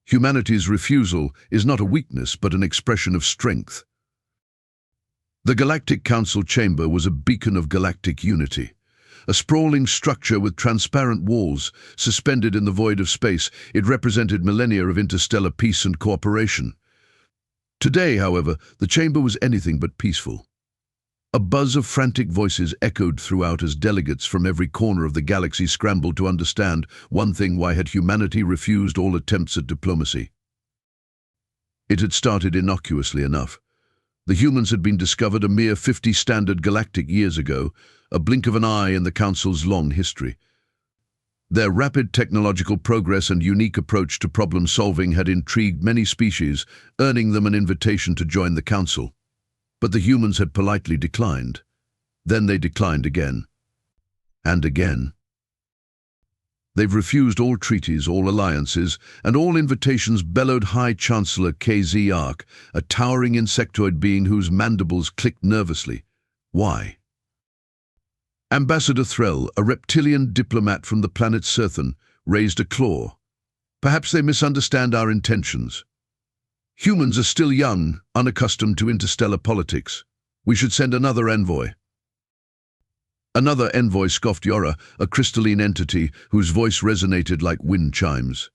Humanity's refusal is not a weakness but an expression of strength. The Galactic Council chamber was a beacon of galactic unity. A sprawling structure with transparent walls, suspended in the void of space, it represented millennia of interstellar peace and cooperation. Today, however, the chamber was anything but peaceful. A buzz of frantic voices echoed throughout as delegates from every corner of the galaxy scrambled to understand one thing: why had humanity refused all attempts at diplomacy? It had started innocuously enough. The humans had been discovered a mere 50 standard galactic years ago, a blink of an eye in the Council's long history. Their rapid technological progress and unique approach to problem-solving had intrigued many species, earning them an invitation to join the Council. But the humans had politely declined. Then they declined again. And again. They've refused all treaties, all alliances, and all invitations, bellowed High Chancellor KZ Ark, a towering insectoid being whose mandibles clicked nervously. Why? Ambassador Threll, a reptilian diplomat from the planet Serthon, raised a claw. Perhaps they misunderstand our intentions. Humans are still young, unaccustomed to interstellar politics. We should send another envoy. Another envoy, scoffed Yora, a crystalline entity whose voice resonated like wind chimes.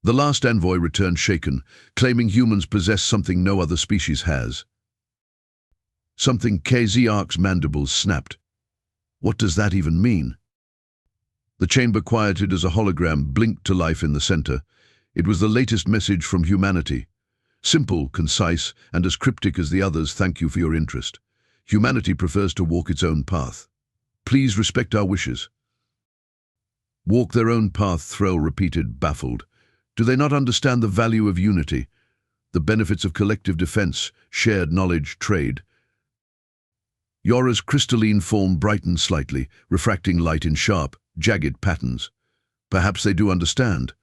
The last envoy returned shaken, claiming humans possess something no other species has. Something. KZ Ark's mandibles snapped. What does that even mean? The chamber, quieted as a hologram, blinked to life in the center. It was the latest message from humanity. Simple, concise, and as cryptic as the others: thank you for your interest. Humanity prefers to walk its own path. Please respect our wishes. Walk their own path, Threll repeated, baffled. Do they not understand the value of unity, the benefits of collective defense, shared knowledge, trade? Yora's crystalline form brightened slightly, refracting light in sharp, jagged patterns. Perhaps they do understand.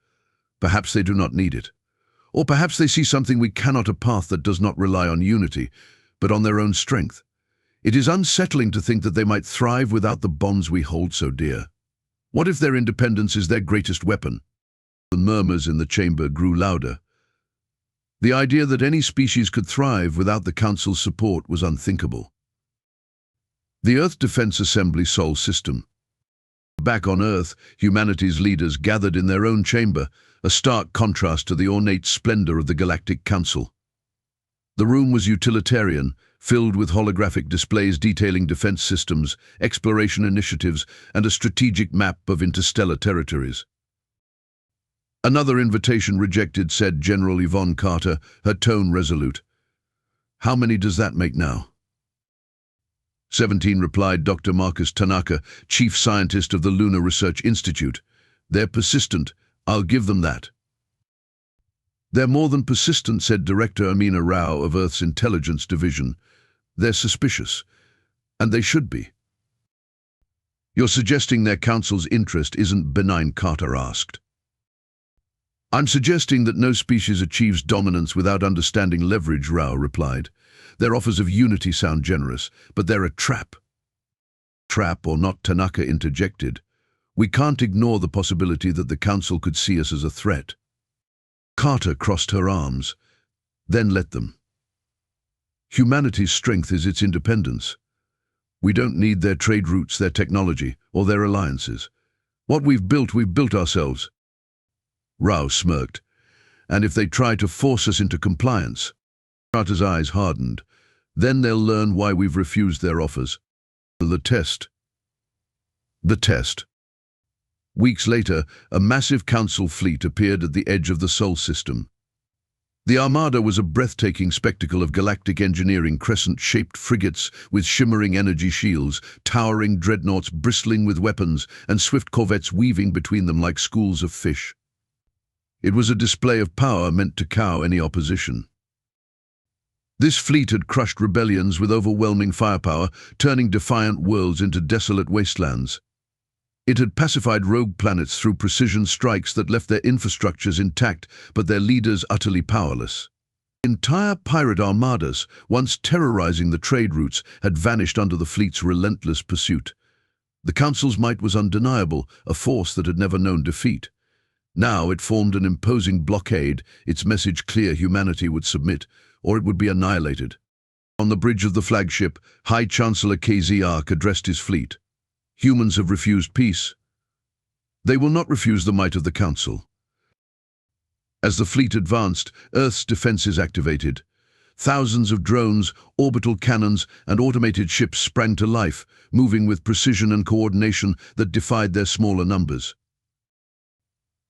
Perhaps they do not need it. Or perhaps they see something we cannot: a path that does not rely on unity, but on their own strength. It is unsettling to think that they might thrive without the bonds we hold so dear. What if their independence is their greatest weapon? The murmurs in the chamber grew louder. The idea that any species could thrive without the Council's support was unthinkable. The Earth Defense Assembly Sol System. Back on Earth, humanity's leaders gathered in their own chamber, a stark contrast to the ornate splendor of the Galactic Council. The room was utilitarian, filled with holographic displays detailing defense systems, exploration initiatives, and a strategic map of interstellar territories. Another invitation rejected, said General Yvonne Carter, her tone resolute. How many does that make now? 17, replied Dr. Marcus Tanaka, chief scientist of the Lunar Research Institute. They're persistent. I'll give them that. They're more than persistent, said Director Amina Rao of Earth's Intelligence Division. They're suspicious. And they should be. You're suggesting their council's interest isn't benign? Carter asked. I'm suggesting that no species achieves dominance without understanding leverage, Rao replied. Their offers of unity sound generous, but they're a trap. Trap or not, Tanaka interjected. We can't ignore the possibility that the Council could see us as a threat. Carter crossed her arms. Then let them. Humanity's strength is its independence. We don't need their trade routes, their technology, or their alliances. What we've built ourselves. Rao smirked. And if they try to force us into compliance? Carter's eyes hardened. Then they'll learn why we've refused their offers. The test. The test. Weeks later, a massive Council fleet appeared at the edge of the Sol system. The Armada was a breathtaking spectacle of galactic engineering, crescent-shaped frigates with shimmering energy shields, towering dreadnoughts bristling with weapons, and swift corvettes weaving between them like schools of fish. It was a display of power meant to cow any opposition. This fleet had crushed rebellions with overwhelming firepower, turning defiant worlds into desolate wastelands. It had pacified rogue planets through precision strikes that left their infrastructures intact, but their leaders utterly powerless. Entire pirate armadas, once terrorizing the trade routes, had vanished under the fleet's relentless pursuit. The Council's might was undeniable, a force that had never known defeat. Now it formed an imposing blockade, its message clear: humanity would submit, or it would be annihilated. On the bridge of the flagship, High Chancellor KZark addressed his fleet. Humans have refused peace. They will not refuse the might of the Council. As the fleet advanced, Earth's defenses activated. Thousands of drones, orbital cannons, and automated ships sprang to life, moving with precision and coordination that defied their smaller numbers.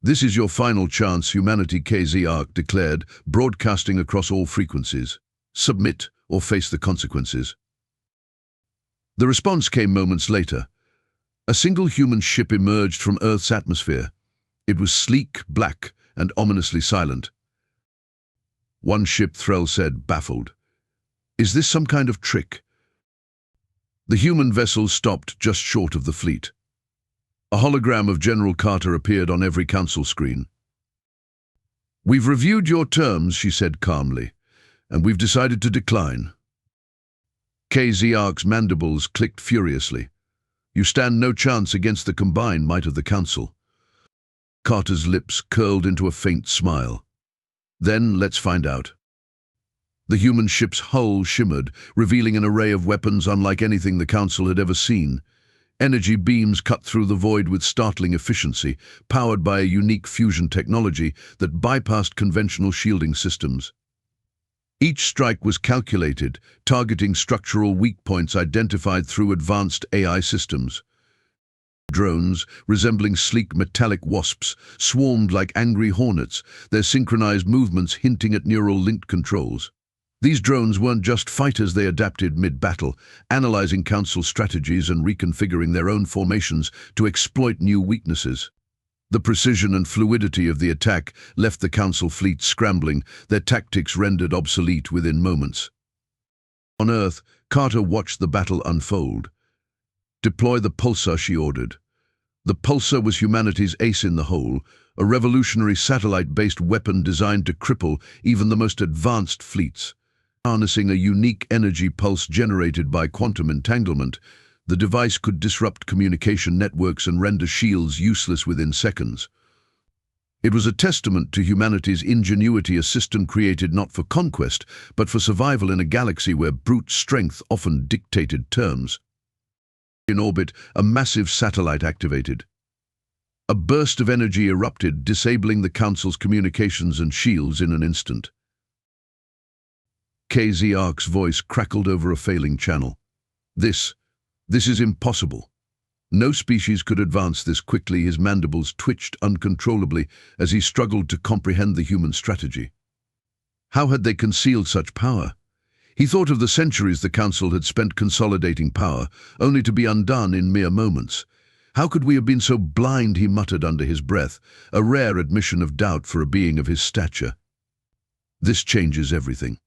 "This is your final chance," humanity, KZark declared, broadcasting across all frequencies. "Submit or face the consequences." The response came moments later. A single human ship emerged from Earth's atmosphere. It was sleek, black, and ominously silent. One ship, Threll said, baffled. "Is this some kind of trick?" The human vessel stopped just short of the fleet. A hologram of General Carter appeared on every council screen. "We've reviewed your terms," she said calmly, "and we've decided to decline." KZark's mandibles clicked furiously. "You stand no chance against the combined might of the Council." Carter's lips curled into a faint smile. "Then let's find out." The human ship's hull shimmered, revealing an array of weapons unlike anything the Council had ever seen. Energy beams cut through the void with startling efficiency, powered by a unique fusion technology that bypassed conventional shielding systems. Each strike was calculated, targeting structural weak points identified through advanced AI systems. Drones, resembling sleek metallic wasps, swarmed like angry hornets, their synchronized movements hinting at neural-linked controls. These drones weren't just fighters, they adapted mid-battle, analyzing Council strategies and reconfiguring their own formations to exploit new weaknesses. The precision and fluidity of the attack left the Council fleet scrambling, their tactics rendered obsolete within moments. On Earth, Carter watched the battle unfold. "Deploy the Pulsar," she ordered. The Pulsar was humanity's ace in the hole, a revolutionary satellite-based weapon designed to cripple even the most advanced fleets. Harnessing a unique energy pulse generated by quantum entanglement, the device could disrupt communication networks and render shields useless within seconds. It was a testament to humanity's ingenuity, a system created not for conquest, but for survival in a galaxy where brute strength often dictated terms. In orbit, a massive satellite activated. A burst of energy erupted, disabling the Council's communications and shields in an instant. KZark's voice crackled over a failing channel. This is impossible. No species could advance this quickly." His mandibles twitched uncontrollably as he struggled to comprehend the human strategy. How had they concealed such power? He thought of the centuries the Council had spent consolidating power, only to be undone in mere moments. "How could we have been so blind?" he muttered under his breath, a rare admission of doubt for a being of his stature. "This changes everything."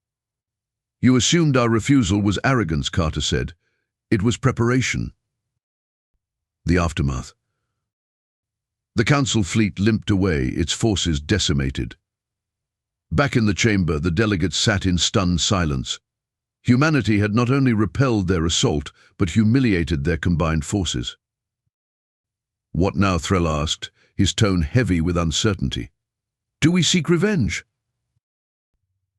"You assumed our refusal was arrogance," Carter said. "It was preparation." The aftermath. The Council fleet limped away, its forces decimated. Back in the chamber, the delegates sat in stunned silence. Humanity had not only repelled their assault, but humiliated their combined forces. "What now?" Threll asked, his tone heavy with uncertainty. "Do we seek revenge?"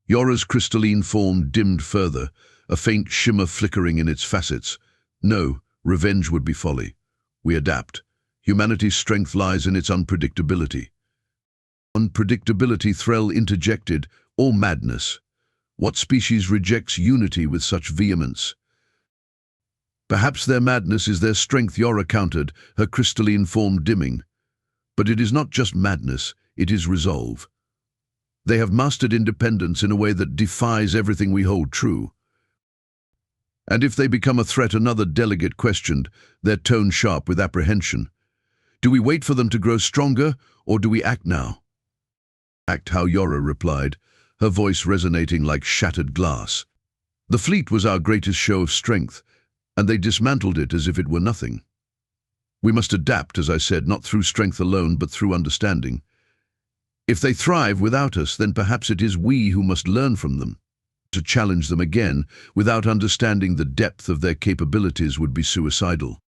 Yora's crystalline form dimmed further, a faint shimmer flickering in its facets. "No, revenge would be folly. We adapt. Humanity's strength lies in its unpredictability." "Unpredictability," Threll interjected, "or madness? What species rejects unity with such vehemence?" "Perhaps their madness is their strength," Yora countered, her crystalline form dimming. "But it is not just madness, it is resolve. They have mastered independence in a way that defies everything we hold true." "And if they become a threat?" another delegate questioned, their tone sharp with apprehension. "Do we wait for them to grow stronger, or do we act now?" "Act how," Yora replied, her voice resonating like shattered glass. "The fleet was our greatest show of strength, and they dismantled it as if it were nothing. We must adapt, as I said, not through strength alone, but through understanding. If they thrive without us, then perhaps it is we who must learn from them. To challenge them again, without understanding the depth of their capabilities, would be suicidal."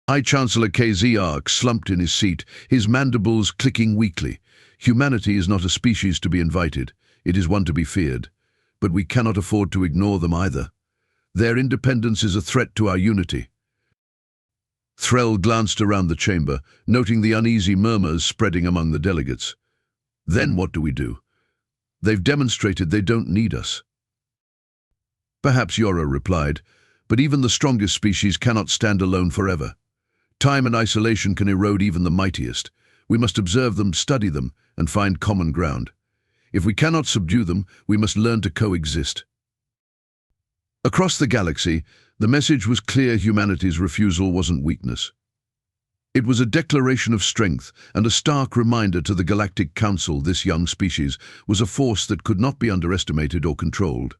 High Chancellor KZark slumped in his seat, his mandibles clicking weakly. Humanity is not a species to be invited, it is one to be feared. But we cannot afford to ignore them either. Their independence is a threat to our unity. Threll glanced around the chamber, noting the uneasy murmurs spreading among the delegates. Then what do we do? They've demonstrated they don't need us. Perhaps Yora replied, but even the strongest species cannot stand alone forever. Time and isolation can erode even the mightiest. We must observe them, study them, and find common ground. If we cannot subdue them, we must learn to coexist. Across the galaxy, the message was clear: humanity's refusal wasn't weakness. It was a declaration of strength and a stark reminder to the Galactic Council this young species was a force that could not be underestimated or controlled.